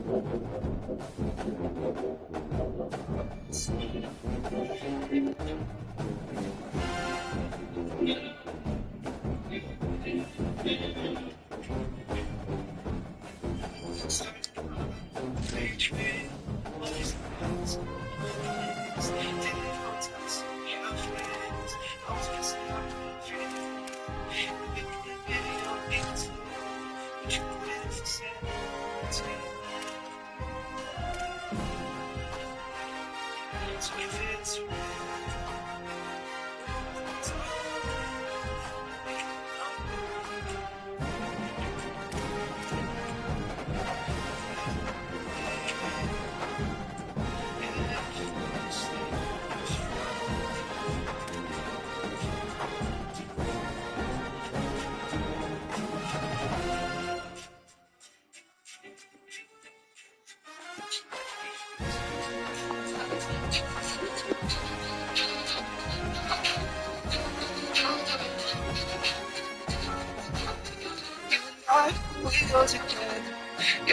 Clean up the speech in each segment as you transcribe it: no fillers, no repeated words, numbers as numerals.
You're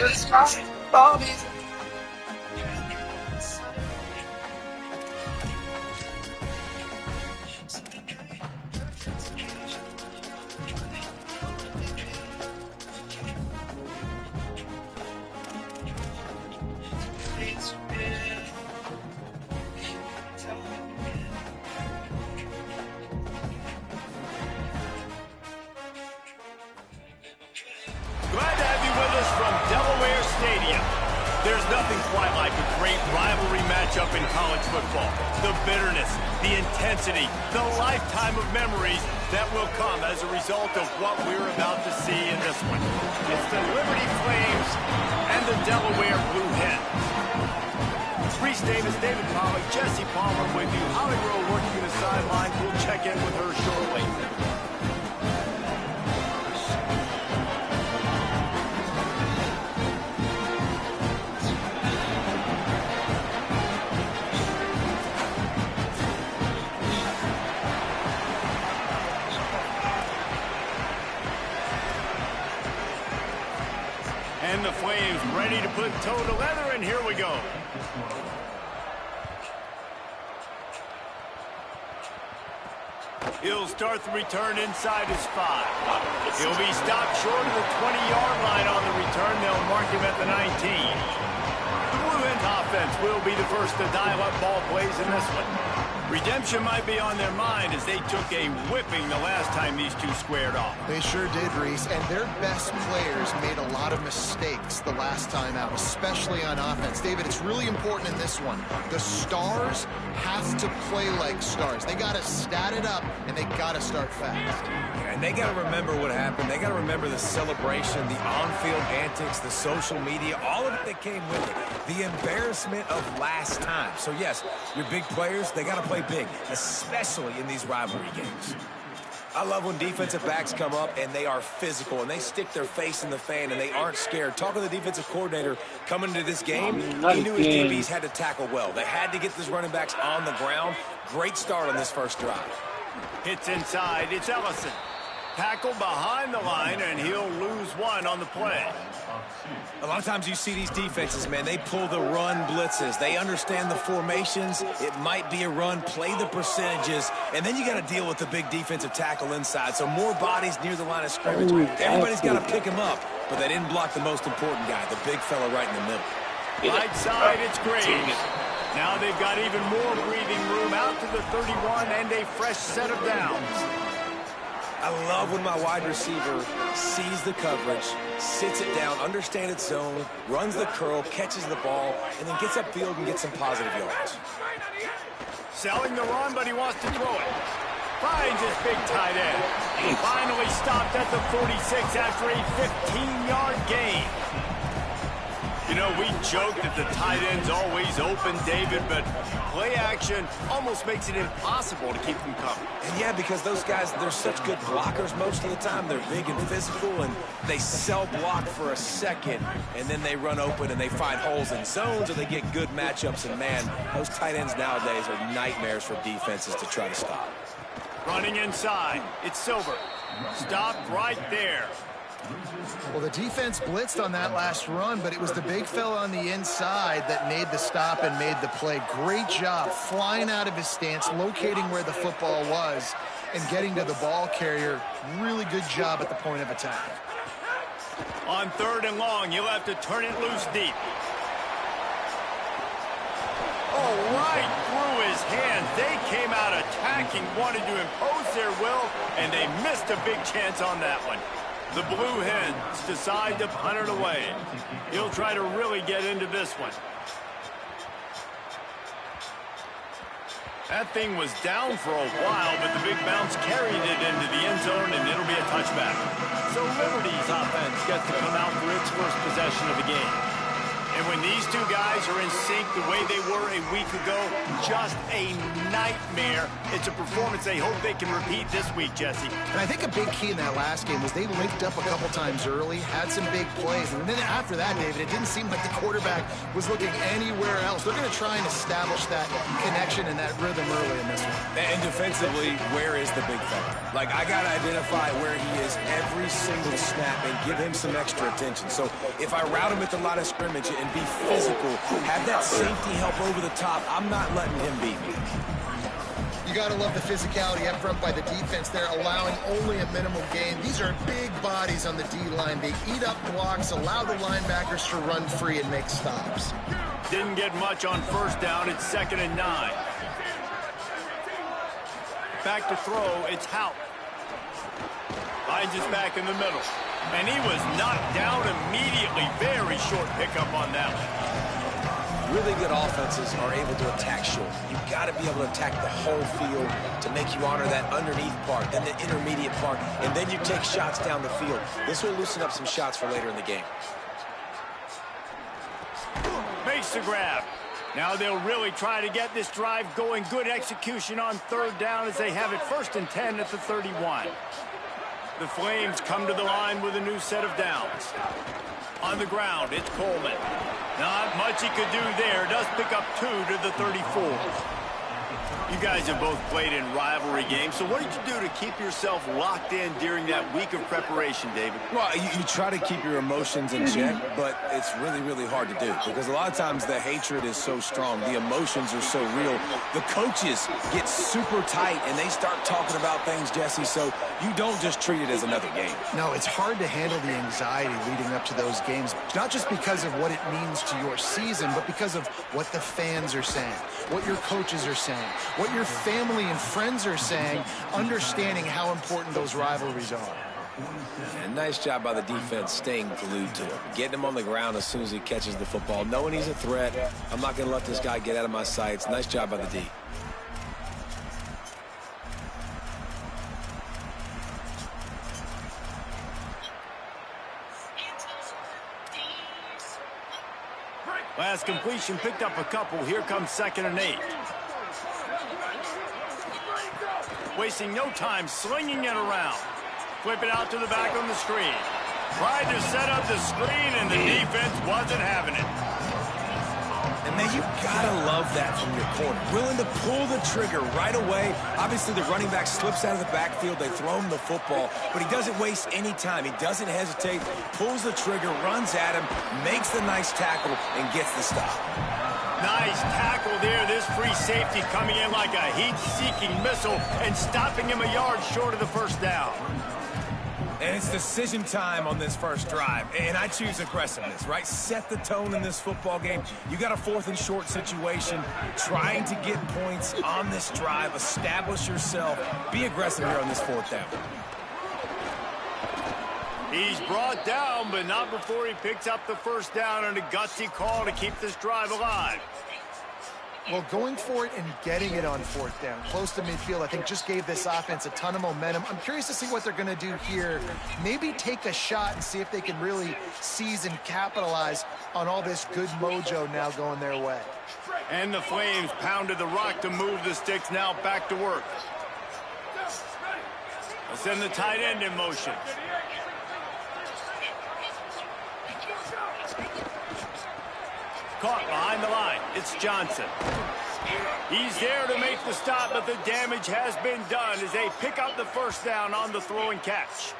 the bodies. Glad to have you with us from Delaware Stadium. There's nothing quite like a great rivalry matchup in college football. The bitterness, the intensity, the lifetime of memories that will come as a result of what we're about to see in this one. It's the Liberty Flames and the Delaware Blue Hens. Reese Davis, David Pollock, Jesse Palmer with you. Holly Rowe working the sideline. We'll check in with her shortly. And the Flames ready to put toe to leather, and here we go. He'll start the return inside his 5. He'll be stopped short of the 20-yard line on the return. They'll mark him at the 19. The Blue Hens offense will be the first to dial up ball plays in this one. Redemption might be on their mind as they took a whipping the last time these two squared off. They sure did, Reese, and their best players made a lot of mistakes the last time out, especially on offense. David, it's really important in this one. The stars have to play like stars. They got to stat it up, and they got to start fast. And they got to remember what happened. They got to remember the celebration, the on-field antics, the social media, all of it that came with it. The embarrassment of last time. So, yes, your big players, they got to play big, especially in these rivalry games. I love when defensive backs come up and they are physical and they stick their face in the fan and they aren't scared. Talking to the defensive coordinator coming into this game, he knew his DBs had to tackle well. They had to get these running backs on the ground. Great start on this first drive. Hits inside. It's Ellison. Tackle behind the line, and he'll lose one on the play. A lot of times you see these defenses, man, they pull the run blitzes. They understand the formations. It might be a run, play the percentages, and then you got to deal with the big defensive tackle inside. So more bodies near the line of scrimmage. Everybody's got to pick him up, but they didn't block the most important guy, the big fella right in the middle. Right side, it's Graves. Now they've got even more breathing room out to the 31 and a fresh set of downs. I love when my wide receiver sees the coverage, sits it down, understands its zone, runs the curl, catches the ball, and then gets upfield and gets some positive yards. Selling the run, but he wants to throw it. Finds his big tight end. He finally stopped at the 46 after a 15-yard gain. You know, we joke that the tight end's always open, David, but play action almost makes it impossible to keep them coming. And yeah, because those guys, they're such good blockers most of the time. They're big and physical, and they sell block for a second, and then they run open and they find holes in zones, or they get good matchups. And, man, those tight ends nowadays are nightmares for defenses to try to stop. Running inside, it's Silver. Stopped right there. Well, the defense blitzed on that last run, but it was the big fella on the inside that made the stop and made the play. Great job flying out of his stance, locating where the football was, and getting to the ball carrier. Really good job at the point of attack. On 3rd and long, you'll have to turn it loose deep. Oh, right through his hands. They came out attacking, wanted to impose their will, and they missed a big chance on that one. The Blue Hens decide to punt it away. He'll try to really get into this one. That thing was down for a while, but the big bounce carried it into the end zone, and it'll be a touchback. So Liberty's offense gets to come out for its first possession of the game. And when these two guys are in sync the way they were a week ago, just a nightmare. It's a performance they hope they can repeat this week, Jesse. And I think a big key in that last game was they linked up a couple times early, had some big plays. And then after that, David, it didn't seem like the quarterback was looking anywhere else. They're going to try and establish that connection and that rhythm early in this one. And defensively, where is the big fella? Like, I got to identify where he is every single snap and give him some extra attention. So if I route him at the line of scrimmage and be physical, have that safety help over the top, I'm not letting him beat me. You got to love the physicality up front by the defense. They're allowing only a minimal gain. These are big bodies on the D-line. They eat up blocks, allow the linebackers to run free and make stops. Didn't get much on 1st down. It's 2nd and 9. Back to throw. It's Hout. Finds his back in the middle. And he was knocked down immediately. Very short pickup on that one. Really good offenses are able to attack short. You've got to be able to attack the whole field to make you honor that underneath part, then the intermediate part, and then you take shots down the field. This will loosen up some shots for later in the game. Makes the grab. Now they'll really try to get this drive going. Good execution on 3rd down as they have it 1st and 10 at the 31. The Flames come to the line with a new set of downs. On the ground, it's Coleman. Not much he could do there. Does pick up 2 to the 34. You guys have both played in rivalry games, so what did you do to keep yourself locked in during that week of preparation, David? Well, you try to keep your emotions in check, but it's really, really hard to do because a lot of times the hatred is so strong. The emotions are so real. The coaches get super tight, and they start talking about things, Jesse, so you don't just treat it as another game. No, it's hard to handle the anxiety leading up to those games, not just because of what it means to your season, but because of what the fans are saying, what your coaches are saying, what your family and friends are saying, understanding how important those rivalries are. And nice job by the defense staying glued to him, getting him on the ground as soon as he catches the football, knowing he's a threat. I'm not going to let this guy get out of my sights. Nice job by the D. Last completion picked up a couple. Here comes 2nd and 8. Wasting no time, slinging it around. Flip it out to the back on the screen. Tried to set up the screen, and the defense wasn't having it. And man, you gotta love that from your corner. Willing to pull the trigger right away. Obviously, the running back slips out of the backfield. They throw him the football, but he doesn't waste any time. He doesn't hesitate, pulls the trigger, runs at him, makes the nice tackle, and gets the stop. Nice tackle there. This free safety coming in like a heat-seeking missile and stopping him a yard short of the 1st down. And it's decision time on this first drive. And I choose aggressiveness, right? Set the tone in this football game. You got a 4th and short situation. Trying to get points on this drive. Establish yourself. Be aggressive here on this 4th down. He's brought down, but not before he picks up the 1st down and a gutsy call to keep this drive alive. Well, going for it and getting it on 4th down, close to midfield, I think just gave this offense a ton of momentum. I'm curious to see what they're going to do here. Maybe take a shot and see if they can really seize and capitalize on all this good mojo now going their way. And the Flames pounded the rock to move the sticks, now back to work. Let's send the tight end in motion. Caught behind the line. It's Johnson. He's there to make the stop, but the damage has been done as they pick up the 1st down on the throw and catch.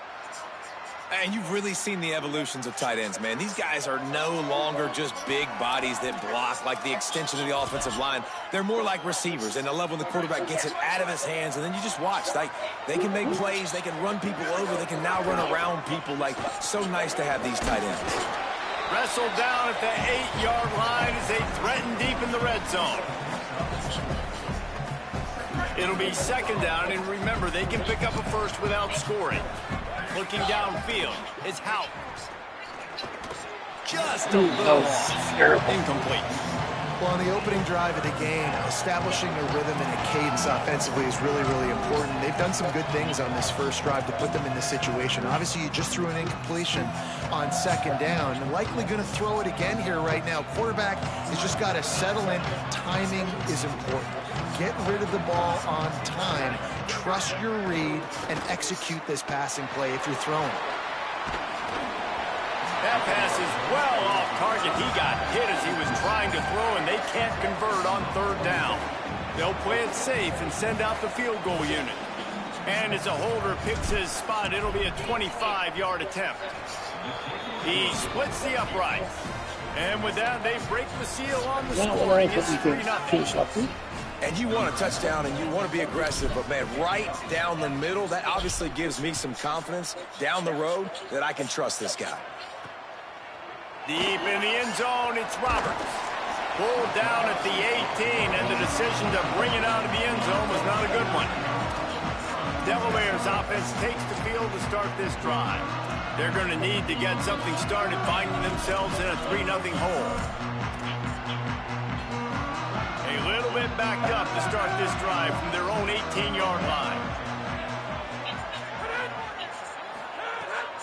And you've really seen the evolutions of tight ends, man. These guys are no longer just big bodies that block like the extension of the offensive line. They're more like receivers, and I love when the quarterback gets it out of his hands, and then you just watch. Like, they can make plays, they can run people over, they can now run around people. Like, so nice to have these tight ends. Wrestled down at the 8-yard line as they threaten deep in the red zone. It'll be second down, and remember, they can pick up a first without scoring. Looking downfield, it's Hout. Just a little off. Incomplete. Well, on the opening drive of the game, establishing a rhythm and a cadence offensively is really, really important. They've done some good things on this first drive to put them in this situation. Obviously, you just threw an incompletion on second down. Likely going to throw it again here right now. Quarterback has just got to settle in. Timing is important. Get rid of the ball on time. Trust your read and execute this passing play if you're throwing. That pass is well off target. He got hit as he was trying to throw, and they can't convert on third down. They'll play it safe and send out the field goal unit. And as a holder picks his spot, it'll be a 25-yard attempt. He splits the uprights. And with that, they break the seal on the scoring. It's 3-0. And you want a touchdown and you want to be aggressive, but, man, right down the middle, that obviously gives me some confidence down the road that I can trust this guy. Deep in the end zone, it's Roberts. Pulled down at the 18, and the decision to bring it out of the end zone was not a good one. Delaware's offense takes the field to start this drive. They're going to need to get something started, finding themselves in a 3-0 hole. A little bit backed up to start this drive from their own 18-yard line.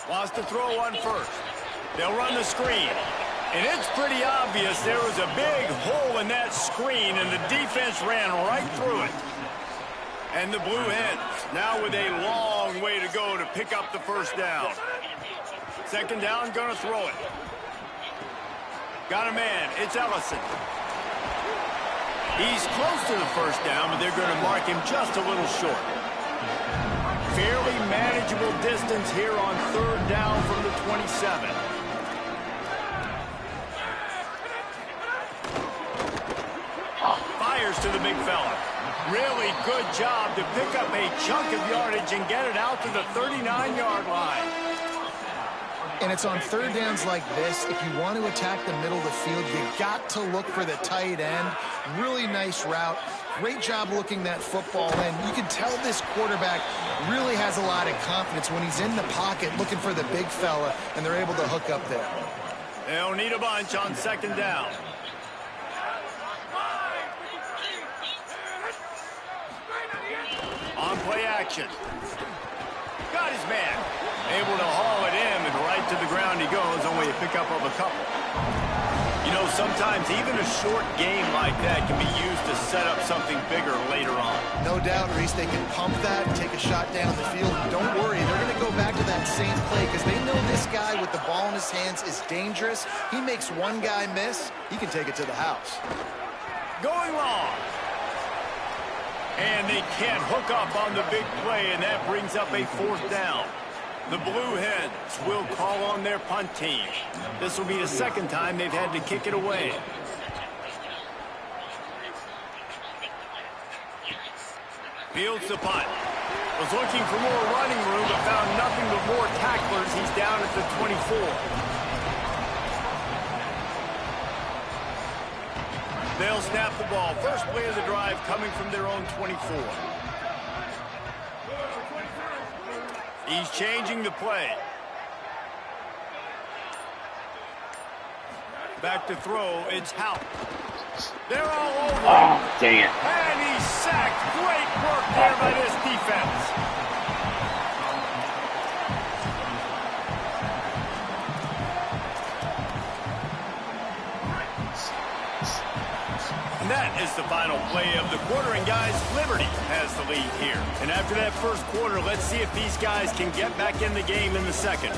Wants to throw one first. They'll run the screen. And it's pretty obvious there was a big hole in that screen, and the defense ran right through it. And the Blue Hens now with a long way to go to pick up the first down. Second down, gonna throw it. Got a man, it's Ellison. He's close to the first down, but they're gonna mark him just a little short. Fairly manageable distance here on third down from the 27. Fires to the big fella. Really good job to pick up a chunk of yardage and get it out to the 39-yard line. And it's on third downs like this, if you want to attack the middle of the field, you got to look for the tight end. Really nice route. Great job looking that football in. You can tell this quarterback really has a lot of confidence when he's in the pocket looking for the big fella, and they're able to hook up there. They'll need a bunch on second down. On play action. Got his man. Able to haul it in, and right to the ground he goes, only a pickup of a couple. You know, sometimes even a short game like that can be used to set up something bigger later on. No doubt, Reese, they can pump that and take a shot down the field. Don't worry, they're going to go back to that same play because they know this guy with the ball in his hands is dangerous. He makes one guy miss, he can take it to the house. Going long. And they can't hook up on the big play, and that brings up a fourth down. The Blue Hens will call on their punt team. This will be the second time they've had to kick it away. Fields the punt. Was looking for more running room, but found nothing but more tacklers. He's down at the 24. They'll snap the ball. First play of the drive coming from their own 24. He's changing the play. Back to throw, it's Hout. They're all over. Oh, dang it. And he's sacked. Great work there by this defense. And that is the final play of the quarter. And, guys, Liberty has the lead here. And after that first quarter, let's see if these guys can get back in the game in the second.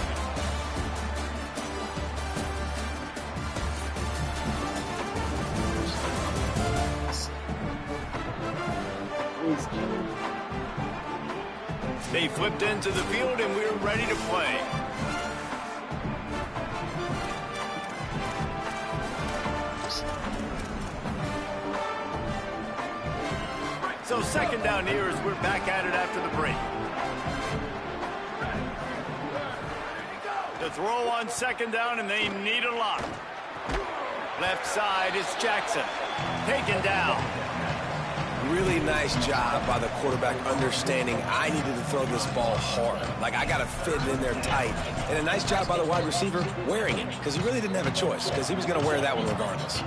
They flipped into the field, and we're ready to play. So second down here as we're back at it after the break. The throw on second down, and they need a lot. Left side is Jackson. Taken down. Really nice job by the quarterback understanding I needed to throw this ball hard. Like, I got to fit it in there tight. And a nice job by the wide receiver wearing it, because he really didn't have a choice, because he was going to wear that one regardless.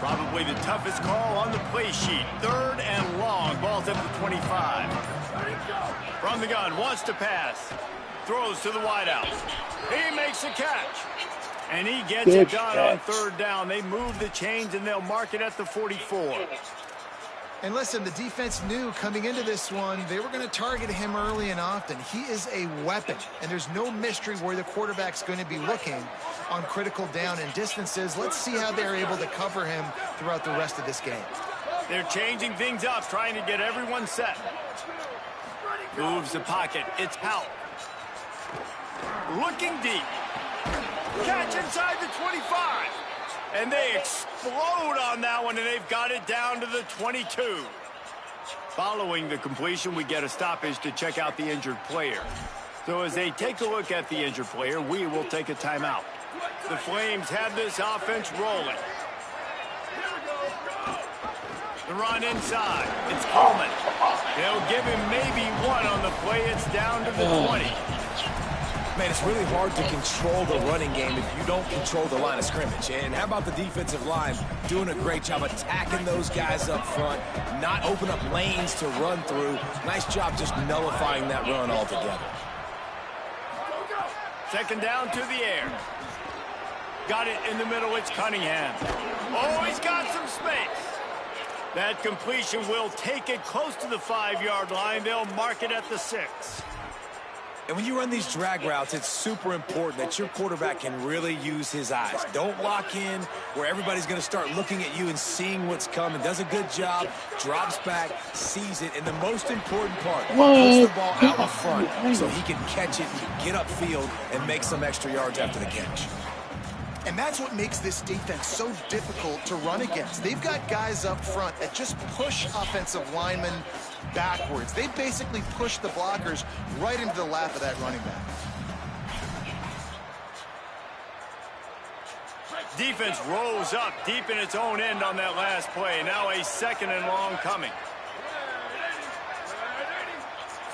Probably the toughest call on the play sheet. Third and long. Ball's at the 25. From the gun, wants to pass. Throws to the wideout. He makes a catch. And he gets it done on third down. They move the chains, and they'll mark it at the 44. And listen, the defense knew coming into this one, they were going to target him early and often. He is a weapon, and there's no mystery where the quarterback's going to be looking on critical down and distances. Let's see how they're able to cover him throughout the rest of this game. They're changing things up, trying to get everyone set. Moves the pocket. It's Powell. Looking deep. Catch inside the 25. And they explode on that one, and they've got it down to the 22. Following the completion, we get a stoppage to check out the injured player. So as they take a look at the injured player, we will take a timeout. The Flames have this offense rolling. The run inside. It's Coleman. They'll give him maybe one on the play. It's down to the 20. Man, it's really hard to control the running game if you don't control the line of scrimmage. And how about the defensive line doing a great job attacking those guys up front, not open up lanes to run through. Nice job just nullifying that run altogether. Second down to the air. Got it in the middle. It's Cunningham. Oh, he's got some space. That completion will take it close to the 5-yard line. They'll mark it at the 6. And when you run these drag routes, it's super important that your quarterback can really use his eyes. Don't lock in where everybody's going to start looking at you and seeing what's coming. Does a good job, drops back, sees it, and the most important part, puts the ball out in front so he can catch it, get upfield, and make some extra yards after the catch. And that's what makes this defense so difficult to run against. They've got guys up front that just push offensive linemen backwards. They basically push the blockers right into the lap of that running back. Defense rolls up deep in its own end on that last play. Now a second and long coming.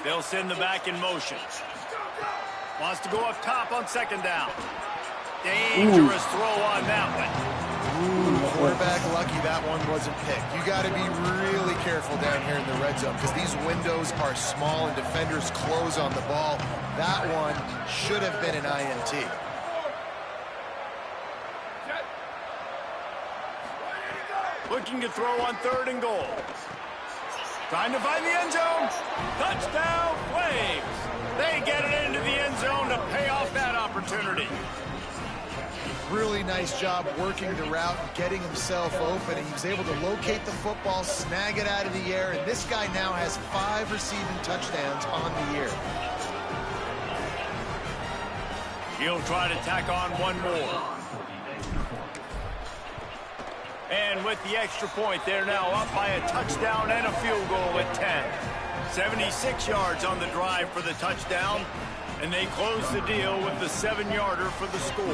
They'll send the back in motion. Wants to go up top on second down. Dangerous throw on that one. Quarterback lucky that one wasn't picked. You got to be really careful down here in the red zone because these windows are small and defenders close on the ball. That one should have been an INT. Looking to throw on third and goal. Trying to find the end zone. Touchdown, Flames. They get it into the end zone to pay off that opportunity. Really nice job working the route and getting himself open. He was able to locate the football, snag it out of the air, and this guy now has 5 receiving touchdowns on the year. He'll try to tack on one more. And with the extra point, they're now up by a touchdown and a field goal at 10. 76 yards on the drive for the touchdown. And they close the deal with the 7-yarder for the score.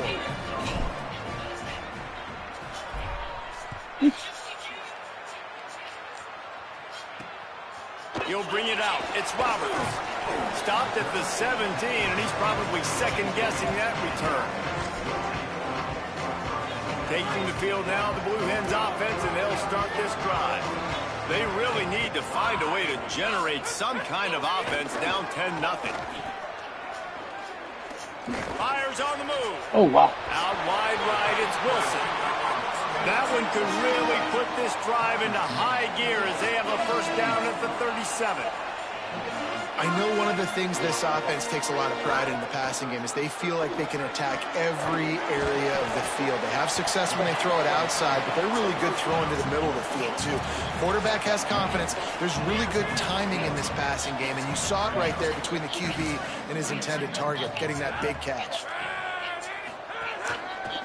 He'll bring it out. It's Roberts. Stopped at the 17, and he's probably second-guessing that return. Taking the field now, the Blue Hens offense, and they'll start this drive. They really need to find a way to generate some kind of offense down 10-0. Fires on the move. Oh, wow. Out wide right, it's Wilson. That one could really put this drive into high gear as they have a first down at the 37. I know one of the things this offense takes a lot of pride in the passing game is they feel like they can attack every area of the field. They have success when they throw it outside, but they're really good throwing to the middle of the field too. Quarterback has confidence. There's really good timing in this passing game, and you saw it right there between the QB and his intended target, getting that big catch.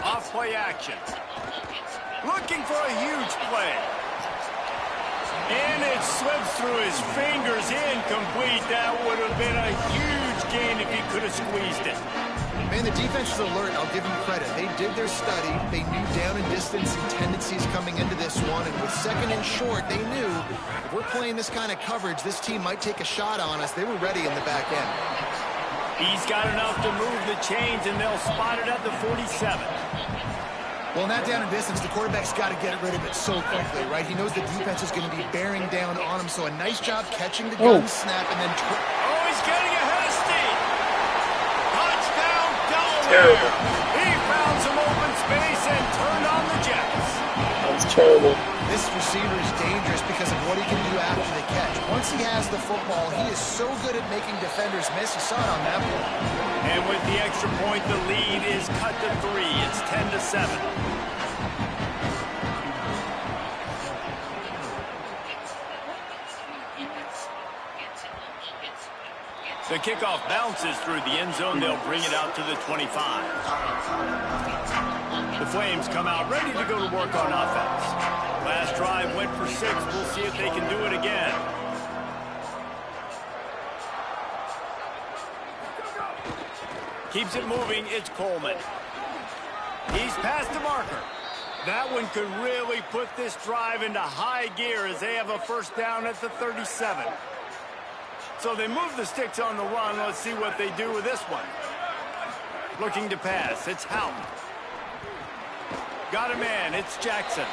Off play action. Looking for a huge play. And it slips through his fingers, incomplete. That would have been a huge gain if he could have squeezed it. Man, the defense is alert. I'll give them credit. They did their study. They knew down and distance and tendencies coming into this one. And with second and short, they knew if we're playing this kind of coverage, this team might take a shot on us. They were ready in the back end. He's got enough to move the chains, and they'll spot it at the 47. Well, in that down and distance, the quarterback's got to get rid of it so quickly, right? He knows the defense is going to be bearing down on him, so a nice job catching the gun snap and then... he's getting ahead of steam! Touchdown, Delaware! Terrible. He found some open space and turned on the Jets. That's terrible. This receiver is dangerous because of what he can do after the catch. Once he has the football, he is so good at making defenders miss. You saw it on that play. And with the extra point, the lead is cut to 3. It's 10-7. The kickoff bounces through the end zone. They'll bring it out to the 25. The Flames come out ready to go to work on offense. Last drive went for 6. We'll see if they can do it again. Keeps it moving. It's Coleman. He's past the marker. That one could really put this drive into high gear as they have a first down at the 37. So they move the sticks on the run. Let's see what they do with this one. Looking to pass. It's Houghton. Got a man. It's Jackson.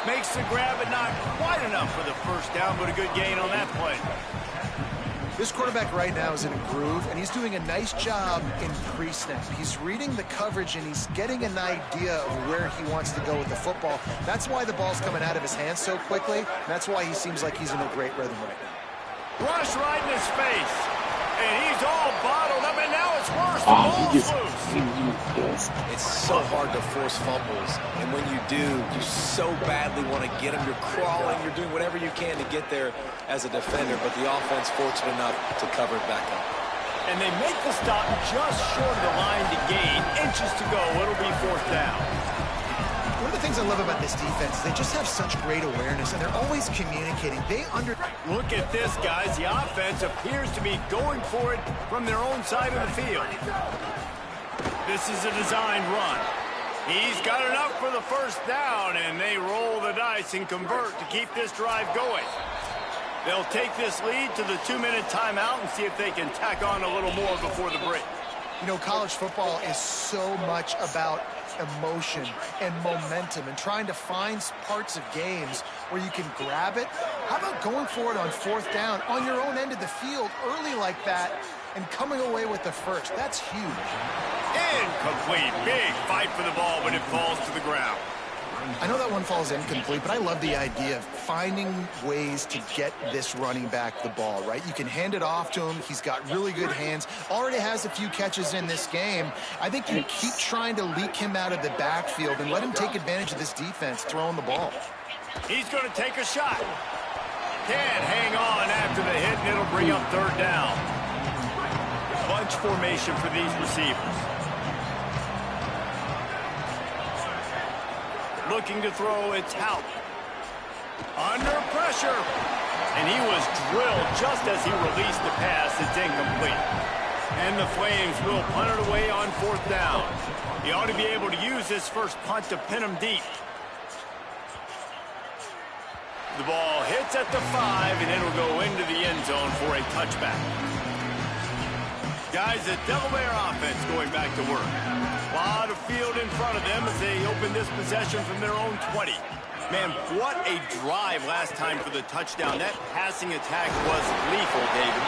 Makes the grab, but not quite enough for the first down, but a good gain on that play. This quarterback right now is in a groove, and he's doing a nice job in pre-snap. He's reading the coverage, and he's getting an idea of where he wants to go with the football. That's why the ball's coming out of his hands so quickly, and that's why he seems like he's in a great rhythm right now. Rush right in his face. And he's all bottled up, and now it's worse. The He ball's loose. It's so hard to force fumbles, and when you do, you so badly want to get them. You're crawling, you're doing whatever you can to get there as a defender, but the offense fortunate enough to cover it back up. And they make the stop just short of the line to gain. Inches to go. It'll be fourth down. One of the things I love about this defense is they just have such great awareness, and they're always communicating. Look at this, guys. The offense appears to be going for it from their own side of the field. This is a designed run. He's got enough for the first down, and they roll the dice and convert to keep this drive going. They'll take this lead to the 2-minute timeout and see if they can tack on a little more before the break. You know, college football is so much about emotion and momentum and trying to find parts of games where you can grab it. How about going for it on fourth down on your own end of the field early like that and coming away with the first? That's huge. Incomplete. Big fight for the ball, but it falls to the ground. I know that one falls incomplete, but I love the idea of finding ways to get this running back the ball, right? You can hand it off to him. He's got really good hands. Already has a few catches in this game. I think you keep trying to leak him out of the backfield and let him take advantage of this defense throwing the ball. He's going to take a shot. Can't hang on after the hit, and it'll bring up third down. Bunch formation for these receivers. Looking to throw, it's Houghton. Under pressure. And he was drilled just as he released the pass. It's incomplete. And the Flames will punt it away on fourth down. He ought to be able to use this first punt to pin him deep. The ball hits at the 5, and it'll go into the end zone for a touchback. Guys, the Delaware offense going back to work. A lot of field in front of them as they open this possession from their own 20. Man, what a drive last time for the touchdown. That passing attack was lethal, David.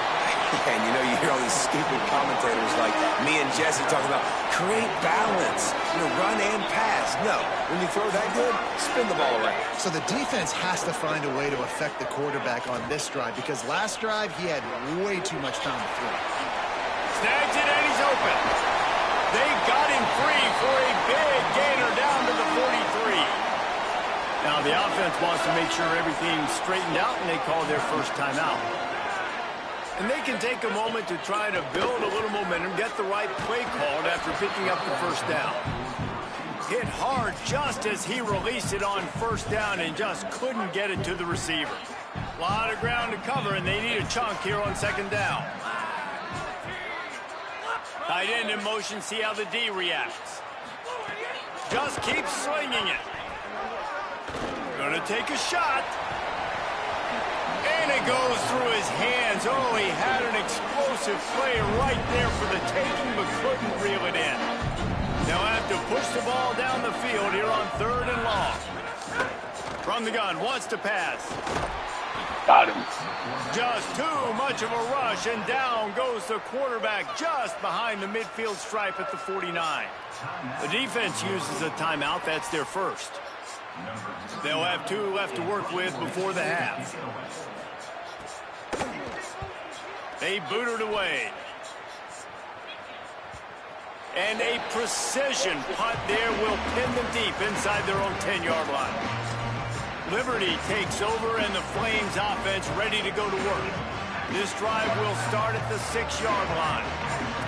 And you know, you hear all these stupid commentators like me and Jesse talking about create balance, run and pass. No, when you throw that good, spin the ball around. So the defense has to find a way to affect the quarterback on this drive because last drive he had way too much time to throw. Snags it and he's open. They got him free for a big gainer down to the 43. Now the offense wants to make sure everything's straightened out, and they call their first timeout. And they can take a moment to try to build a little momentum, get the right play called after picking up the first down. Hit hard just as he released it on first down and just couldn't get it to the receiver. A lot of ground to cover, and they need a chunk here on second down. Tight end in motion, see how the D reacts. Just keep slinging it. Gonna take a shot. And it goes through his hands. Oh, he had an explosive play right there for the taking, but couldn't reel it in. They'll have to push the ball down the field here on 3rd and long. From the gun, wants to pass. Got him. Just too much of a rush, and down goes the quarterback just behind the midfield stripe at the 49. The defense uses a timeout. That's their first. They'll have 2 left to work with before the half. They boot it away. And a precision punt there will pin them deep inside their own 10-yard line. Liberty takes over, and the Flames offense ready to go to work. This drive will start at the 6-yard line.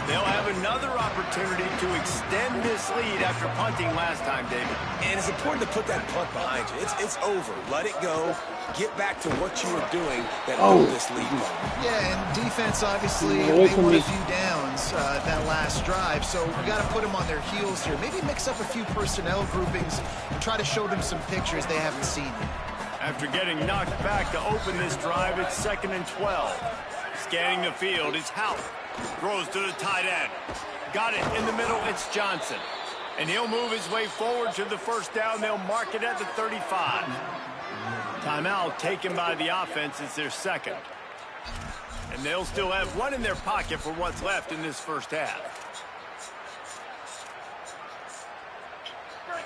They'll have another opportunity to extend this lead after punting last time, David. And it's important to put that punt behind you. It's over. Let it go. Get back to what you were doing that moved this lead going. Yeah, and defense, obviously, they won a few downs that last drive, so we got to put them on their heels here. Maybe mix up a few personnel groupings and try to show them some pictures they haven't seen yet. After getting knocked back to open this drive, it's 2nd and 12. Scanning the field, it's Hout. Throws to the tight end. Got it in the middle, it's Johnson. And he'll move his way forward to the first down. They'll mark it at the 35. Timeout taken by the offense. It's their second. And they'll still have 1 in their pocket for what's left in this first half.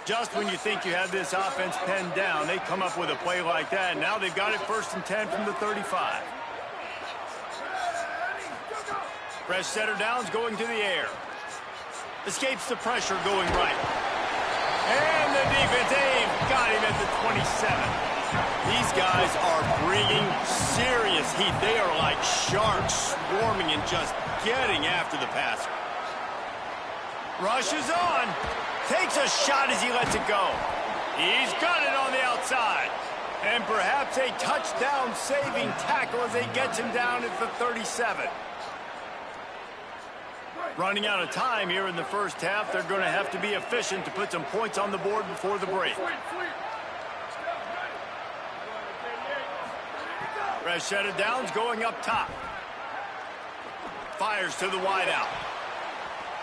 Just when you think you have this offense pinned down, they come up with a play like that. And now they've got it 1st and 10 from the 35. Fresh setter downs going to the air. Escapes the pressure going right. And the defense, they've got him at the 27. These guys are bringing serious heat. They are like sharks swarming and just getting after the passer. Rushes on. Takes a shot as he lets it go. He's got it on the outside. And perhaps a touchdown-saving tackle as he gets him down at the 37. Running out of time here in the first half. They're going to have to be efficient to put some points on the board before the break. Fresh set of downs going up top. Fires to the wideout.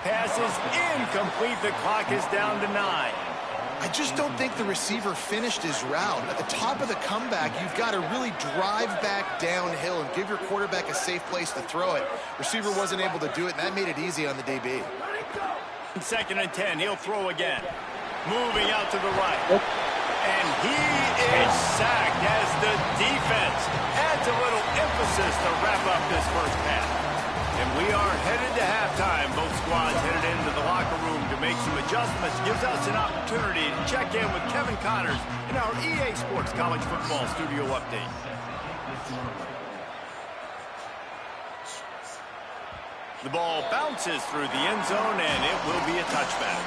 Pass is incomplete. The clock is down to 9. I just don't think the receiver finished his route. At the top of the comeback, you've got to really drive back downhill and give your quarterback a safe place to throw it. Receiver wasn't able to do it, and that made it easy on the DB. 2nd and 10, he'll throw again. Moving out to the right. And he is sacked as the defense adds a little emphasis to wrap up this first half. And we are headed to halftime. Both squads headed into the locker room to make some adjustments. Gives us an opportunity to check in with Kevin Connors in our EA Sports College Football Studio Update. The ball bounces through the end zone, and it will be a touchback.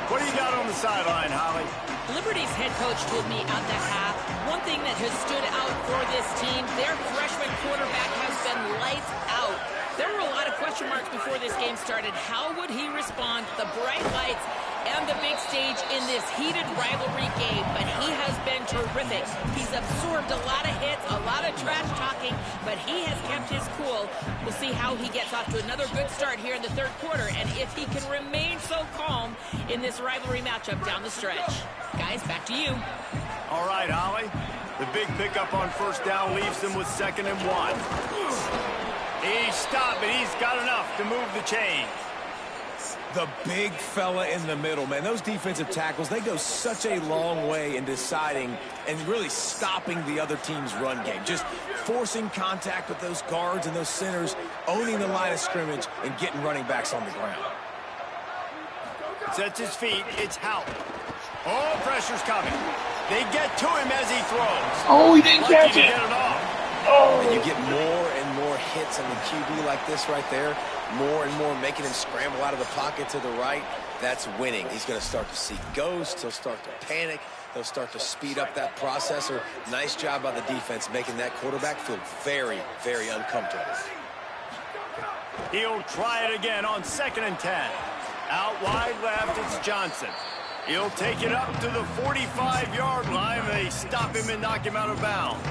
What do you got on the sideline, Holly? Liberty's head coach told me at the half, one thing that has stood out for this team, their freshman quarterback has been lights out. There were a lot of question marks before this game started. How would he respond to the bright lights and the big stage in this heated rivalry game? But he has been terrific. He's absorbed a lot of hits, a lot of trash talking, but he has kept his cool. We'll see how he gets off to another good start here in the third quarter, and if he can remain so calm in this rivalry matchup down the stretch. Guys, back to you. All right, Holly. The big pickup on first down leaves them with 2nd and 1. He stopped, but he's got enough to move the chain. The big fella in the middle, man. Those defensive tackles, they go such a long way in deciding and really stopping the other team's run game. Just forcing contact with those guards and those centers, owning the line of scrimmage, and getting running backs on the ground. Sets his feet. It's Hout. Oh, pressure's coming. They get to him as he throws. Oh, he didn't catch it. Get it off. Oh. And you get more and more hits on the QB like this right there, more and more making him scramble out of the pocket to the right. That's winning. He's going to start to see ghosts. He'll start to panic. He'll start to speed up that processor. Nice job by the defense making that quarterback feel very, very uncomfortable. He'll try it again on 2nd and 10. Out wide left, it's Johnson. He'll take it up to the 45-yard line. They stop him and knock him out of bounds.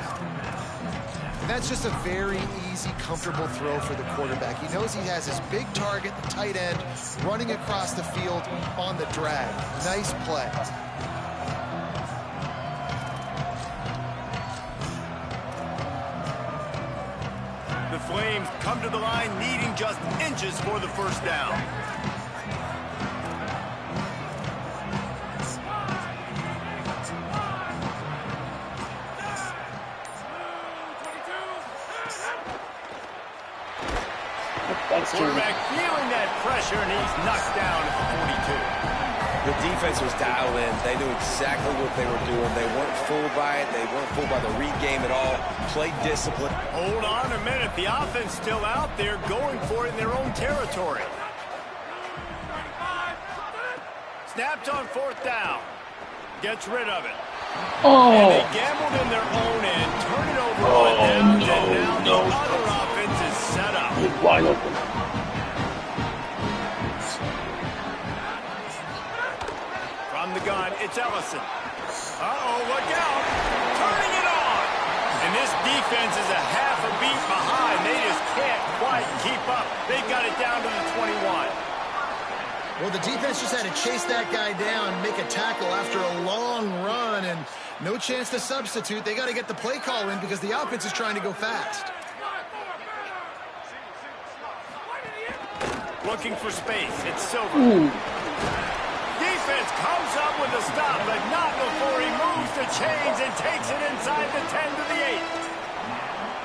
That's just a very easy, comfortable throw for the quarterback. He knows he has his big target, the tight end, running across the field on the drag. Nice play. The Flames come to the line needing just inches for the first down. Quarterback feeling that pressure, and he's knocked down at the 42. The defense was dialed in. They knew exactly what they were doing. They weren't fooled by it. They weren't fooled by the read game at all. Played discipline. Hold on a minute. The offense still out there going for it in their own territory. Snapped on 4th down. Gets rid of it. Oh. And they gambled in their own end. Turn it over on downs, and now the other offense is set up. He's wide open. From the gun, it's Ellison. Uh-oh, look out. Turning it on. And this defense is a half a beat behind. They just can't quite keep up. They've got it down to the 21. Well, the defense just had to chase that guy down, make a tackle after a long run, and no chance to substitute. They got to get the play call in because the offense is trying to go fast. Looking for space. It's Silver. Ooh. Defense comes up with a stop, but not before he moves the chains and takes it inside the 10 to the 8.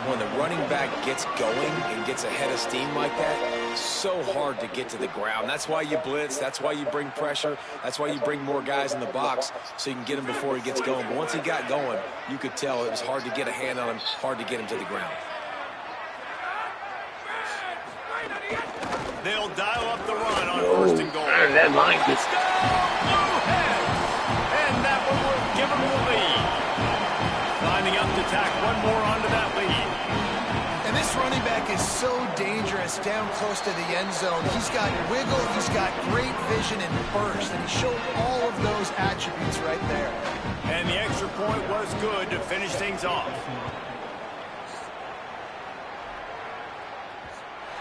When the running back gets going and gets ahead of steam like that, it's so hard to get to the ground. That's why you blitz. That's why you bring pressure. That's why you bring more guys in the box so you can get him before he gets going. But once he got going, you could tell it was hard to get a hand on him, hard to get him to the ground. They'll dial up the run on 1st and goal. Man, that line gets... And that one will give him the lead. Lining up to tack one more onto that lead. And this running back is so dangerous down close to the end zone. He's got wiggle, he's got great vision and burst, and he showed all of those attributes right there. And the extra point was good to finish things off.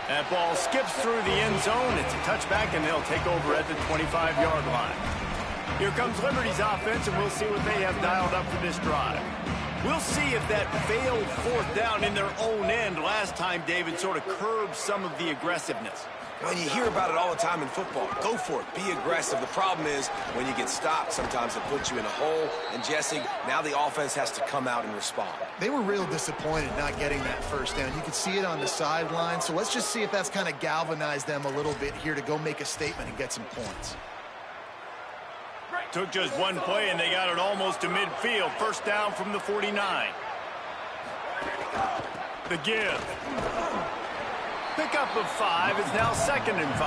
That ball skips through the end zone. It's a touchback, and they'll take over at the 25-yard line. Here comes Liberty's offense, and we'll see what they have dialed up for this drive. We'll see if that failed 4th down in their own end last time, David, sort of curbed some of the aggressiveness. Well, you hear about it all the time in football. Go for it. Be aggressive. The problem is when you get stopped, sometimes it puts you in a hole. And, Jesse, now the offense has to come out and respond. They were real disappointed not getting that first down. You could see it on the sideline. So let's just see if that's kind of galvanized them a little bit here to go make a statement and get some points. Took just one play, and they got it almost to midfield. First down from the 49. The give. Pickup of 5 is now 2nd and 5.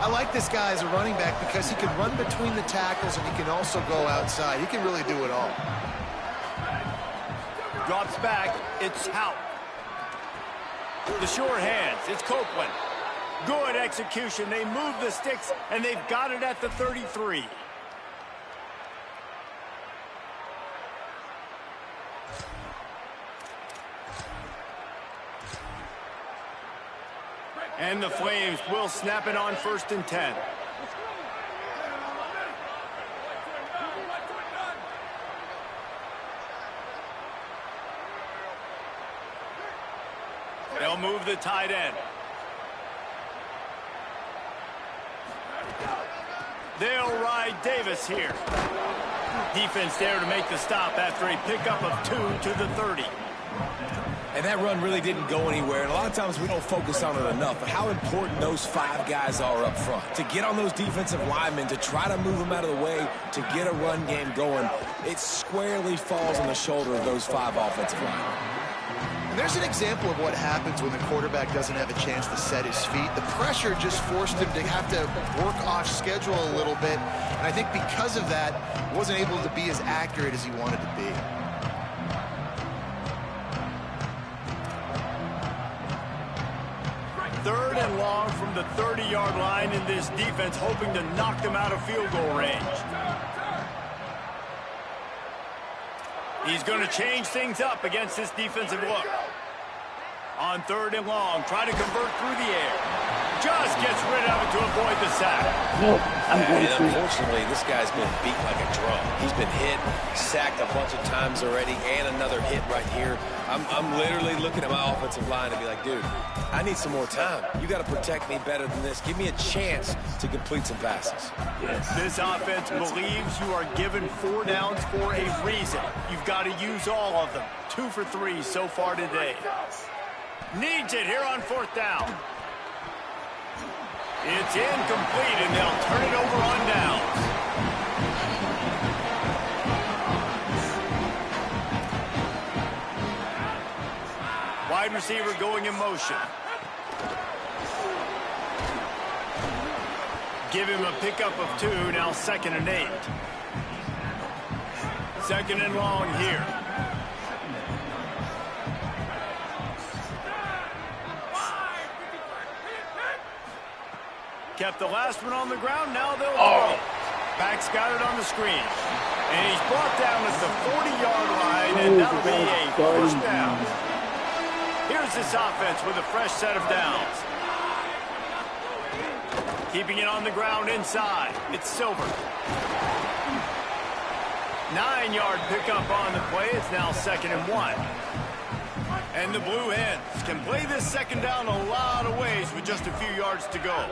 I like this guy as a running back because he can run between the tackles and he can also go outside. He can really do it all. Drops back. It's Hout. The sure hands. It's Copeland. Good execution. They move the sticks, and they've got it at the 33. And the Flames will snap it on 1st and 10. They'll move the tight end. They'll ride Davis here. Defense there to make the stop after a pickup of 2 to the 30. And that run really didn't go anywhere. And a lot of times we don't focus on it enough, but how important those 5 guys are up front. To get on those defensive linemen, to try to move them out of the way, to get a run game going, it squarely falls on the shoulder of those 5 offensive linemen. And there's an example of what happens when the quarterback doesn't have a chance to set his feet. The pressure just forced him to have to work off schedule a little bit. And I think because of that, wasn't able to be as accurate as he wanted to be. Third and long from the 30-yard line in this defense, hoping to knock them out of field goal range. He's going to change things up against this defensive look. On 3rd and long, trying to convert through the air. Just gets rid of it to avoid the sack. No, I'm going And to. unfortunately, this guy's been beat like a drum. He's been hit, sacked a bunch of times already, and another hit right here. I'm literally looking at my offensive line and be like, dude, I need some more time. You got to protect me better than this. Give me a chance to complete some passes. Yes. This offense believes you are given 4 downs for a reason. You've got to use all of them. 2 for 3 so far today. Needs it here on 4th down. It's incomplete, and they'll turn it over on downs. Wide receiver going in motion. Give him a pickup of 2, now 2nd and 8. 2nd and long here. Kept the last one on the ground, now they'll throw. Back's got it on the screen. And he's brought down at the 40-yard line, and that'll be a 1st down. Here's this offense with a fresh set of downs. Keeping it on the ground inside. It's Silver. 9-yard pickup on the play. It's now 2nd and 1. And the Blue Hens can play this 2nd down a lot of ways with just a few yards to go.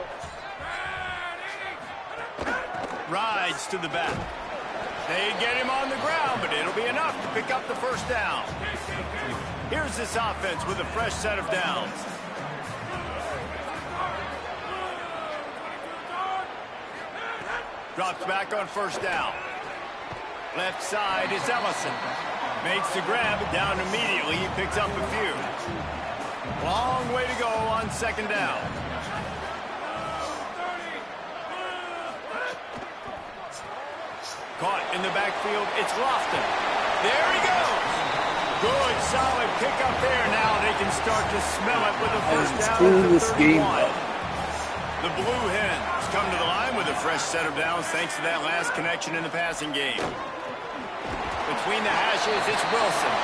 Rides to the back. They get him on the ground, but it'll be enough to pick up the 1st down. Here's this offense with a fresh set of downs. Drops back on 1st down. Left side is Ellison. Makes the grab, but down immediately. He picks up a few. Long way to go on 2nd down. Caught in the backfield, it's Lofton. There he goes. Good, solid pickup there. Now they can start to smell it with a 1st down at the 31. The Blue Hens come to the line with a fresh set of downs thanks to that last connection in the passing game. Between the hashes, it's Wilson.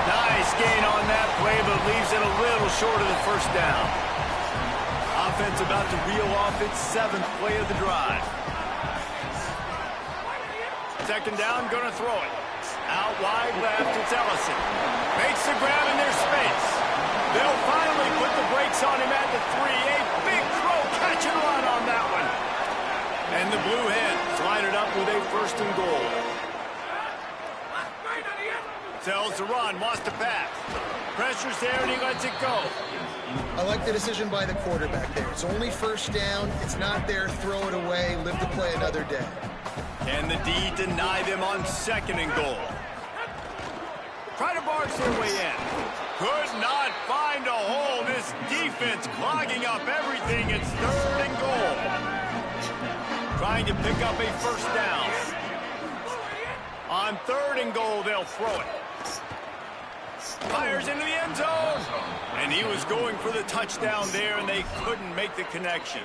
Nice gain on that play, but leaves it a little short of the 1st down. Offense about to reel off its 7th play of the drive. 2nd down, gonna throw it. Out wide left, it's Ellison. Makes the grab in their space. They'll finally put the brakes on him at the 3. A big throw, catch and run on that one. And the Blue Hens line it up with a 1st and goal. Tells the run, lost the pass. Pressure's there and he lets it go. I like the decision by the quarterback there. It's only 1st down. It's not there. Throw it away. Live to play another day. Can the D deny them on 2nd and goal? Try to barge their way in. Could not find a hole. This defense clogging up everything. It's 3rd and goal. Trying to pick up a 1st down. On 3rd and goal, they'll throw it. Fires into the end zone. And he was going for the touchdown there, and they couldn't make the connection.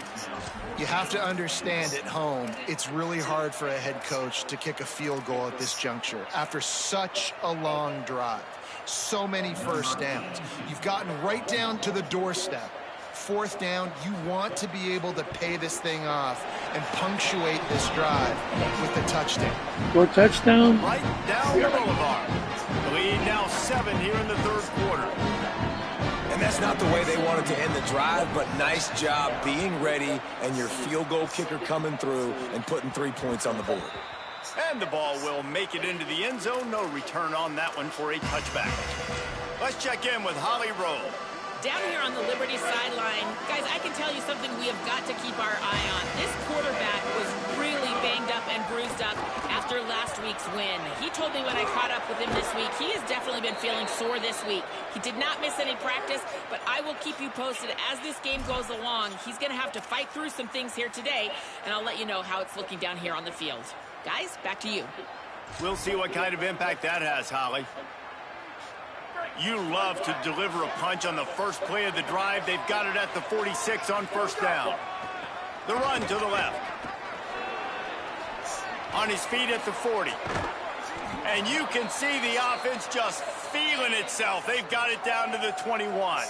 You have to understand at home, it's really hard for a head coach to kick a field goal at this juncture after such a long drive. So many first downs. You've gotten right down to the doorstep. Fourth down, you want to be able to pay this thing off and punctuate this drive with a touchdown. For a touchdown? Right down the boulevard. The lead now 7 here in the third quarter. And that's not the way they wanted to end the drive, but nice job being ready and your field goal kicker coming through and putting 3 points on the board. And the ball will make it into the end zone. No return on that one for a touchback. Let's check in with Holly Rowe. Down here on the Liberty sideline, guys, I can tell you something we have got to keep our eye on. This quarterback was really banged up and bruised up after last week's win. He told me when I caught up with him this week, he has definitely been feeling sore this week. He did not miss any practice, but I will keep you posted as this game goes along. He's going to have to fight through some things here today, and I'll let you know how it's looking down here on the field. Guys, back to you. We'll see what kind of impact that has, Holly. You love to deliver a punch on the first play of the drive. They've got it at the 46 on first down. The run to the left. On his feet at the 40. And you can see the offense just feeling itself. They've got it down to the 21.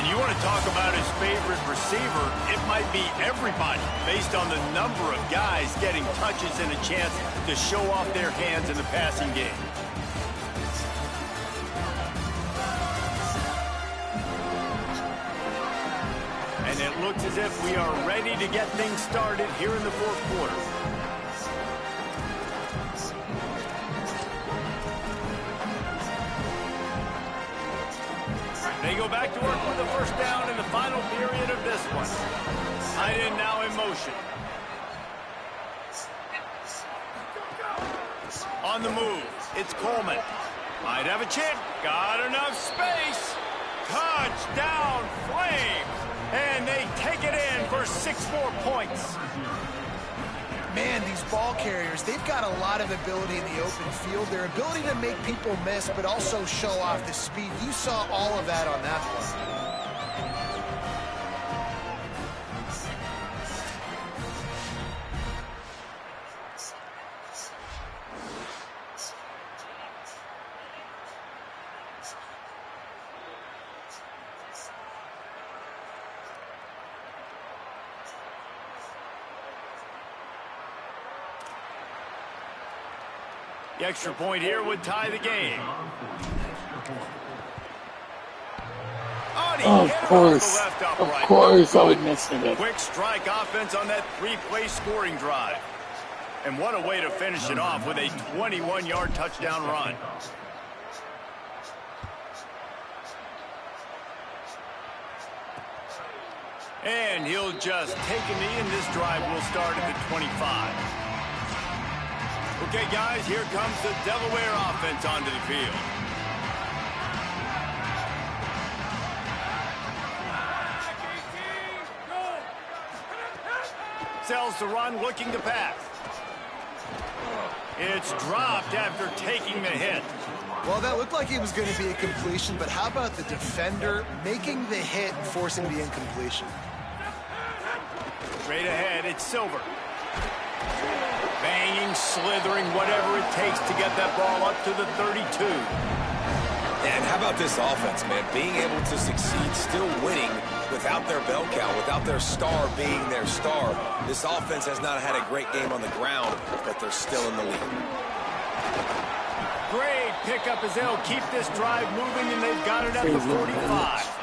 You want to talk about his favorite receiver, it might be everybody based on the number of guys getting touches and a chance to show off their hands in the passing game. And it looks as if we are ready to get things started here in the fourth quarter. They go back to work with the first down in the final period of this one. Tight end now in motion. On the move, it's Coleman. Might have a chip. Got enough space. Touchdown, Flames. And they take it in for 6 more points. Man, these ball carriers, they've got a lot of ability in the open field. Their ability to make people miss, but also show off the speed. You saw all of that on that play. The extra point here would tie the game. Of course I would miss it. Quick strike offense on that 3-play scoring drive. And what a way to finish it off with a 21-yard touchdown run. And he'll just take a knee, and this drive will start at the 25. Okay, guys, here comes the Delaware offense onto the field. Sells the run, looking to pass. It's dropped after taking the hit. Well, that looked like it was going to be a completion, but how about the defender making the hit and forcing the incompletion? Straight ahead, it's Silver. Banging, slithering, whatever it takes to get that ball up to the 32. And how about this offense, man? Being able to succeed, still winning without their bell cow, without their star being their star. This offense has not had a great game on the ground, but they're still in the lead. Great pickup as they'll keep this drive moving, and they've got it at the 45.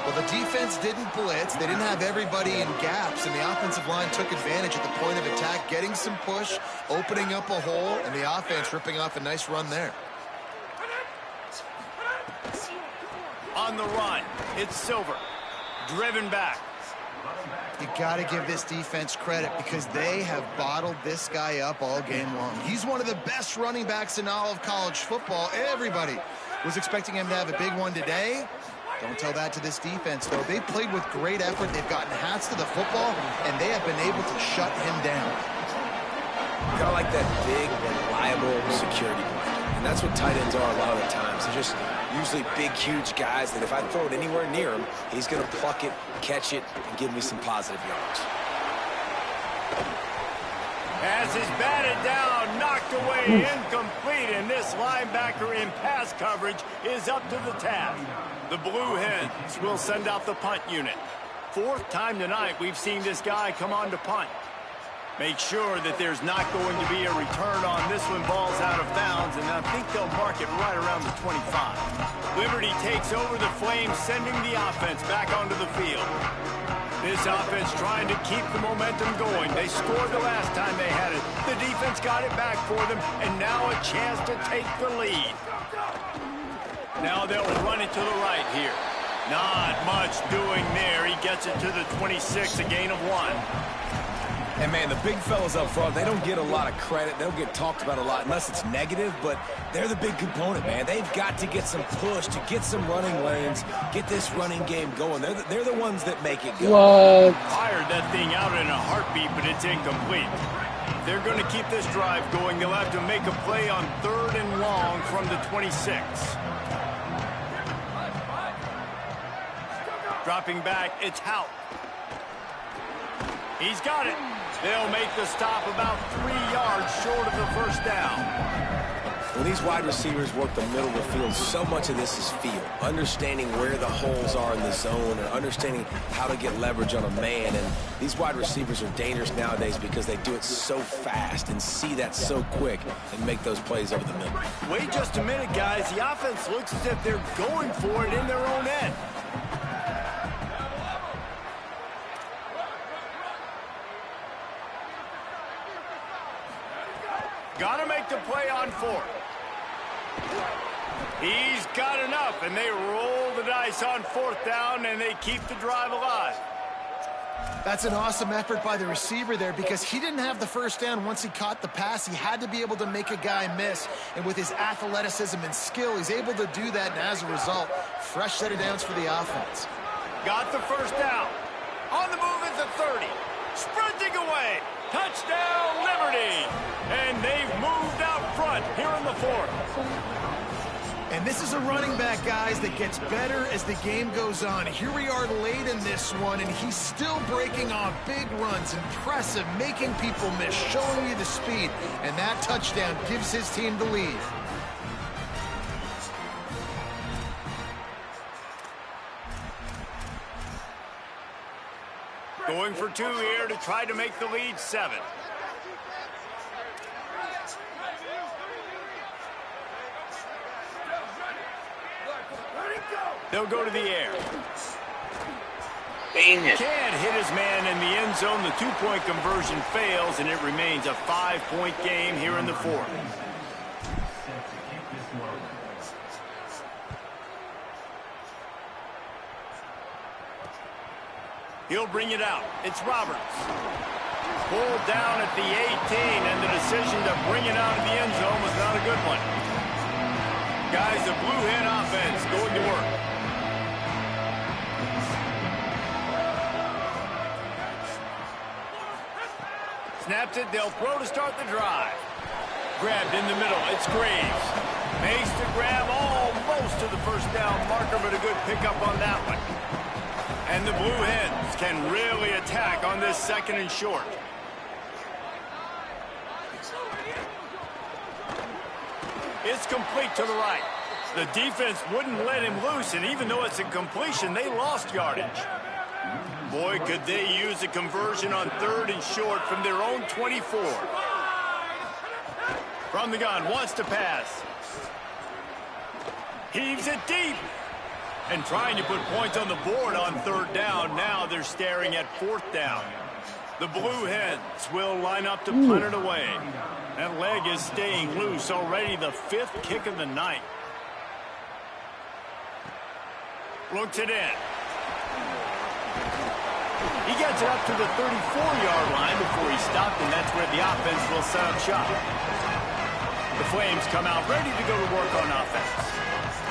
Well, the defense didn't blitz. They didn't have everybody in gaps, and the offensive line took advantage at the point of attack, getting some push, opening up a hole, and the offense ripping off a nice run there. On the run, it's Silver. Driven back. You got to give this defense credit because they have bottled this guy up all game long. He's one of the best running backs in all of college football. Everybody was expecting him to have a big one today. Don't tell that to this defense, though. They've played with great effort. They've gotten hats to the football, and they have been able to shut him down. Kind of like that big, reliable security blanket. And that's what tight ends are a lot of the times. They're just usually big, huge guys that if I throw it anywhere near him, he's going to pluck it, catch it, and give me some positive yards. As is batted down, knocked away, incomplete, and this linebacker in pass coverage is up to the task. The Blue Hens will send out the punt unit. Fourth time tonight we've seen this guy come on to punt. Make sure that there's not going to be a return on this one. Ball's out of bounds, and I think they'll mark it right around the 25. Liberty takes over the Flames, sending the offense back onto the field. This offense trying to keep the momentum going. They scored the last time they had it. The defense got it back for them, and now a chance to take the lead. Now they'll run it to the right here. Not much doing there. He gets it to the 26, a gain of 1. And, man, the big fellas up front, they don't get a lot of credit. They don't get talked about a lot unless it's negative, but they're the big component, man. They've got to get some push, to get some running lanes, get this running game going. They're the ones that make it go. What? Fired that thing out in a heartbeat, but it's incomplete. They're going to keep this drive going. They'll have to make a play on 3rd and long from the 26. Dropping back, it's Hout. He's got it. They'll make the stop about 3 yards short of the first down. When these wide receivers work the middle of the field, so much of this is feel. Understanding where the holes are in the zone or understanding how to get leverage on a man. And these wide receivers are dangerous nowadays because they do it so fast and see that so quick and make those plays over the middle. Wait just a minute, guys. The offense looks as if they're going for it in their own end. Got to make the play on 4th. He's got enough, and they roll the dice on 4th down, and they keep the drive alive. That's an awesome effort by the receiver there because he didn't have the first down once he caught the pass. He had to be able to make a guy miss, and with his athleticism and skill, he's able to do that, and as a result, fresh set of downs for the offense. Got the first down. On the move is the 30. Sprinting away. Touchdown, Liberty. And they've moved out front here in the 4th. And this is a running back, guys, that gets better as the game goes on. Here we are late in this one, and he's still breaking off big runs. Impressive, making people miss, showing you the speed. And that touchdown gives his team the lead. Going for 2 here to try to make the lead 7. They'll go to the air. Dang it. Can't hit his man in the end zone. The 2-point conversion fails, and it remains a 5-point game here in the 4th. He'll bring it out. It's Roberts. Pulled down at the 18, and the decision to bring it out of the end zone was not a good one. Guys, the Blue Hen offense going to work. Snaps it. They'll throw to start the drive. Grabbed in the middle. It's Graves. Makes the grab almost to the first down marker, but a good pickup on that one. And the Blue Hens can really attack on this 2nd and short. It's complete to the right. The defense wouldn't let him loose, and even though it's a completion, they lost yardage. Boy, could they use a conversion on 3rd and short from their own 24. From the gun, wants to pass. Heaves it deep. And trying to put points on the board on 3rd down. Now they're staring at 4th down. The Blue Hens will line up to punt it away. That leg is staying loose. Already the 5th kick of the night. Looks it in. He gets it up to the 34-yard line before he stopped, and that's where the offense will set up shop. The Flames come out ready to go to work on offense.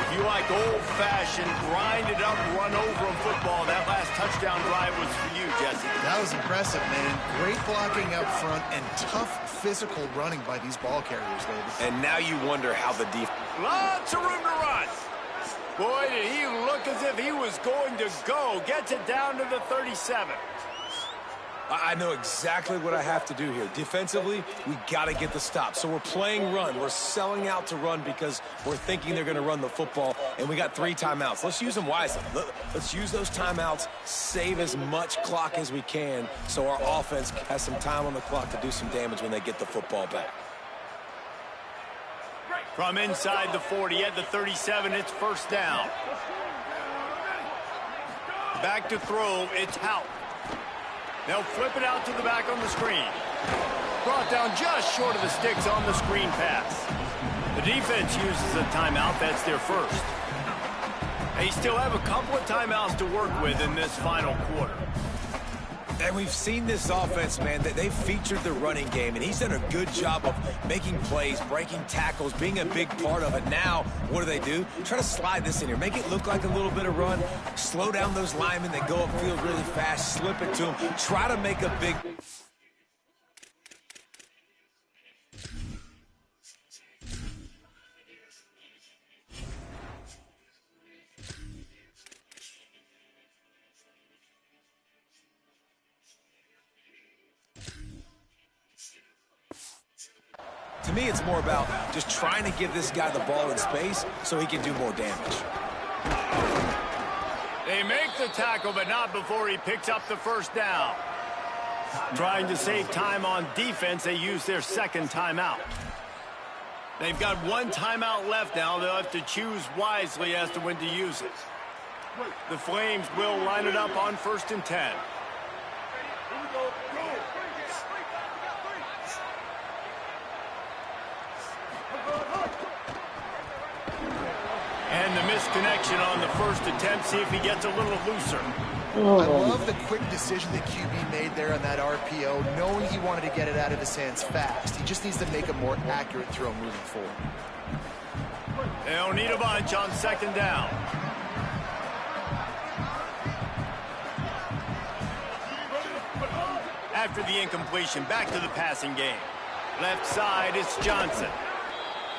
If you like old-fashioned, grind-it-up, run-over-em football, that last touchdown drive was for you, Jesse. That was impressive, man. Great blocking up front and tough physical running by these ball carriers, David. And now you wonder how the defense... Lots of room to run. Boy, did he look as if he was going to go. Gets it down to the 37. I know exactly what I have to do here. Defensively, we got to get the stop. So we're playing run. We're selling out to run because we're thinking they're going to run the football, and we got 3 timeouts. Let's use them wisely. Let's use those timeouts, save as much clock as we can so our offense has some time on the clock to do some damage when they get the football back. From inside the 40 at the 37, it's first down. Back to throw, it's Hout. They'll flip it out to the back on the screen. Brought down just short of the sticks on the screen pass. The defense uses a timeout. That's their first. They still have a couple of timeouts to work with in this final quarter. And we've seen this offense, man, that they've featured the running game, and he's done a good job of making plays, breaking tackles, being a big part of it. Now, what do? Try to slide this in here. Make it look like a little bit of run. Slow down those linemen that go upfield really fast. Slip it to them. Try to make a big... To me, it's more about just trying to give this guy the ball in space so he can do more damage. They make the tackle, but not before he picks up the first down. Trying to save time on defense, they use their second timeout. They've got 1 timeout left now. They'll have to choose wisely as to when to use it. The Flames will line it up on 1st and 10. And the misconnection on the first attempt. See if he gets a little looser. I love the quick decision that QB made there on that RPO, knowing he wanted to get it out of his hands fast. He just needs to make a more accurate throw moving forward. They'll need a bunch on 2nd down. After the incompletion, back to the passing game. Left side, it's Johnson.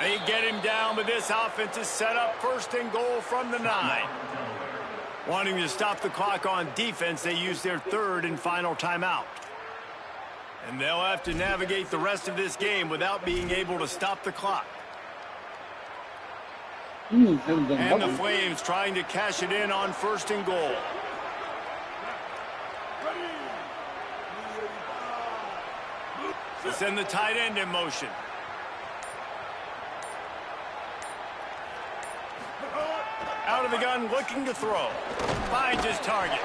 They get him down, but this offense is set up 1st and goal from the 9. Wanting to stop the clock on defense, they use their 3rd and final timeout. And they'll have to navigate the rest of this game without being able to stop the clock. And the Flames trying to cash it in on 1st and goal. To send the tight end in motion. Out of the gun, looking to throw. Finds his target.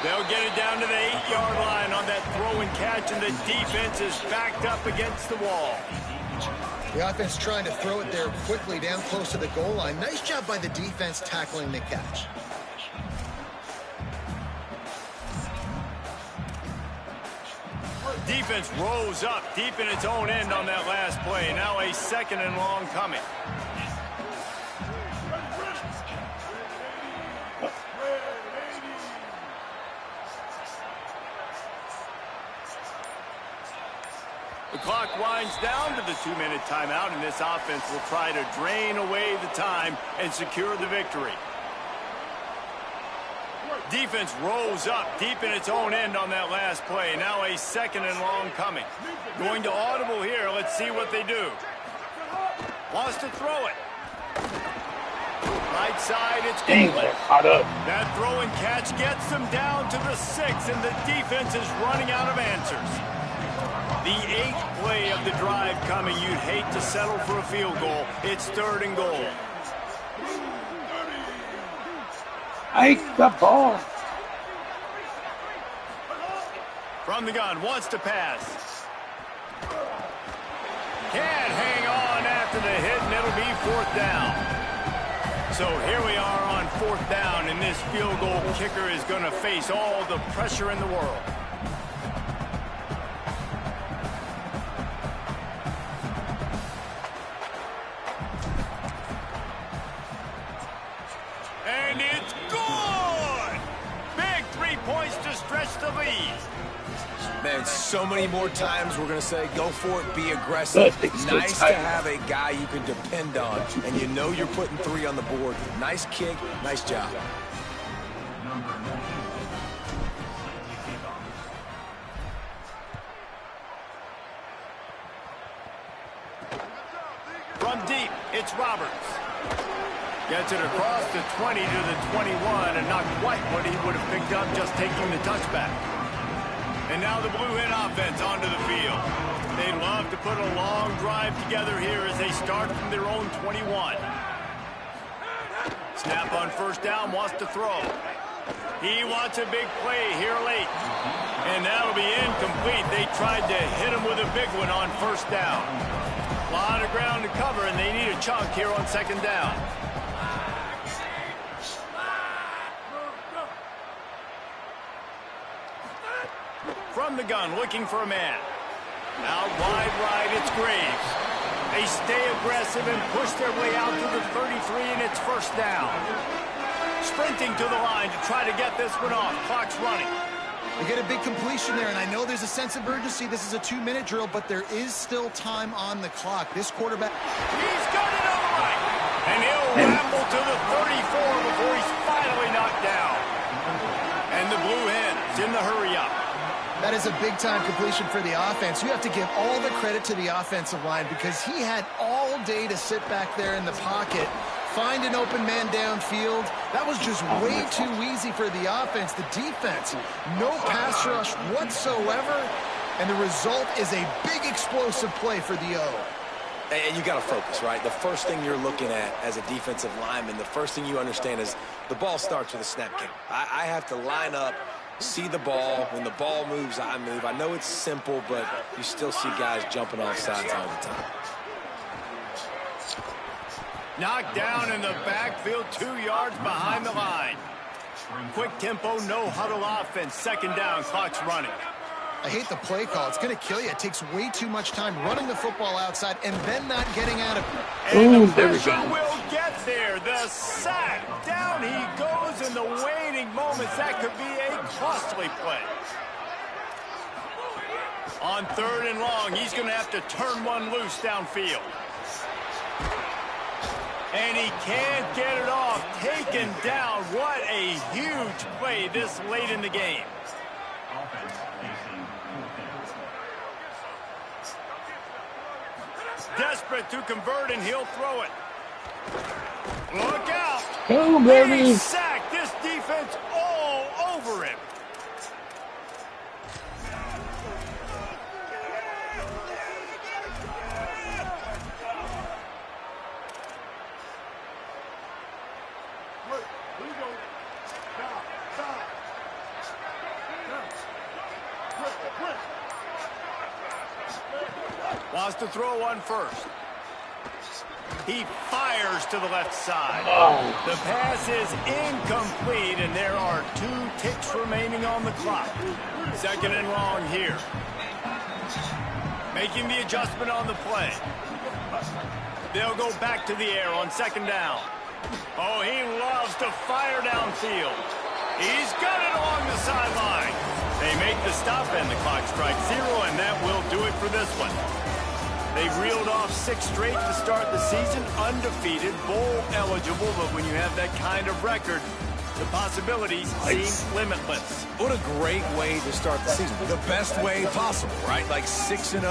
They'll get it down to the 8-yard line on that throw and catch, and the defense is backed up against the wall. The offense trying to throw it there quickly down close to the goal line. Nice job by the defense tackling the catch. Defense rose up deep in its own end on that last play. Now a 2nd and long coming. The clock winds down to the 2-minute timeout, and this offense will try to drain away the time and secure the victory. Defense rose up deep in its own end on that last play. Now a 2nd and long coming. Going to audible here. Let's see what they do. Wants to throw it. Right side, it's Gateway. That throw and catch gets them down to the 6, and the defense is running out of answers. The 8th play of the drive coming. You'd hate to settle for a field goal. It's 3rd and goal. Ike the ball. From the gun, wants to pass. Can't hang on after the hit, and it'll be 4th down. So here we are on 4th down, and this field goal kicker is going to face all the pressure in the world. Man, so many more times we're going to say, go for it, be aggressive. Nice to have a guy you can depend on, and you know you're putting 3 on the board. Nice kick, nice job. From deep, it's Roberts. Gets it across the 20 to the 21, and not quite what he would have picked up just taking the touchback. And now the Blue Hen offense onto the field. They'd love to put a long drive together here as they start from their own 21. Snap on first down, wants to throw. He wants a big play here late. And that'll be incomplete. They tried to hit him with a big one on first down. A lot of ground to cover, and they need a chunk here on second down. From the gun, looking for a man. Out wide right, it's Graves. They stay aggressive and push their way out to the 33, and it's first down. Sprinting to the line to try to get this one off. Clock's running. You get a big completion there, and I know there's a sense of urgency. This is a 2-minute drill, but there is still time on the clock. This quarterback... He's got it on the right. And he'll ramble to the 34 before he's finally knocked down. And the Blue Hens in the hurry-up. That is a big-time completion for the offense. You have to give all the credit to the offensive line because he had all day to sit back there in the pocket, find an open man downfield. That was just way too easy for the offense. The defense, no pass rush whatsoever, and the result is a big explosive play for the O. And you got to focus, right? The first thing you're looking at as a defensive lineman, the first thing you understand is the ball starts with a snap kick. I have to line up, see the ball. When the ball moves, I move. I know it's simple, but you still see guys jumping off sides all the time. Knocked down in the backfield, 2 yards behind the line. Quick tempo, no huddle offense. Second down, clock's running. I hate the play call. It's going to kill you. It takes way too much time running the football outside and then not getting out of it. And the pressure will get there. The sack. Down he goes in the waning moments. That could be a costly play. On 3rd and long, he's going to have to turn one loose downfield. And he can't get it off. Taken down. What a huge play this late in the game. Desperate to convert, and he'll throw it. Look out. Oh, baby. He's sacked. This defense all over him. Wants to throw one first. He fires to the left side. The pass is incomplete, and there are 2 ticks remaining on the clock. 2nd and long here. Making the adjustment on the play. They'll go back to the air on 2nd down. Oh, he loves to fire downfield. He's got it along the sideline. They make the stop, and the clock strikes 0, and that will do it for this one. They've reeled off 6 straight to start the season, undefeated, bowl eligible, but when you have that kind of record, the possibilities seem limitless. What a great way to start the season. The best way possible, right? Like 6-0,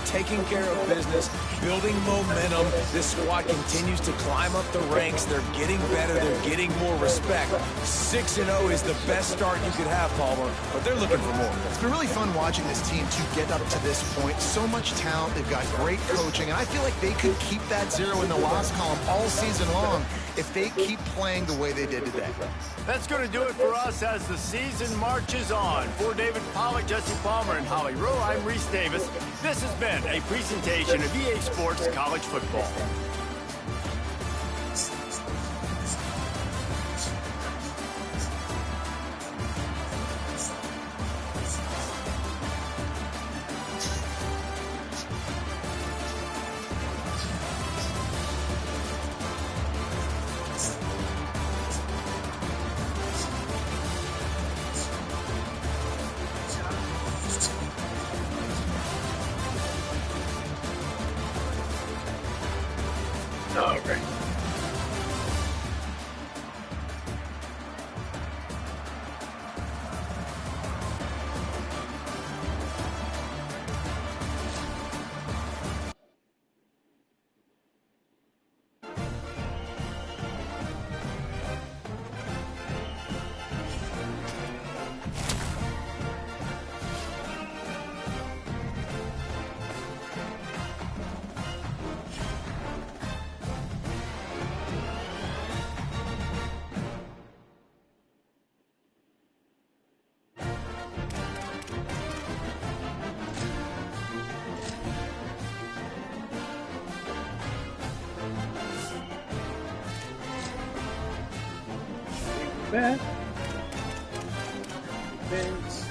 taking care of business, building momentum. This squad continues to climb up the ranks. They're getting better. They're getting more respect. 6-0 is the best start you could have, Palmer, but they're looking for more. It's been really fun watching this team to get up to this point. So much talent. They've got great coaching, and I feel like they could keep that 0 in the loss column all season long if they keep playing the way they did today. That's going to do it for us as the season marches on. For David Pollack, Jesse Palmer, and Holly Rowe, I'm Reese Davis. This has been a presentation of EA Sports College Football. back. Defense.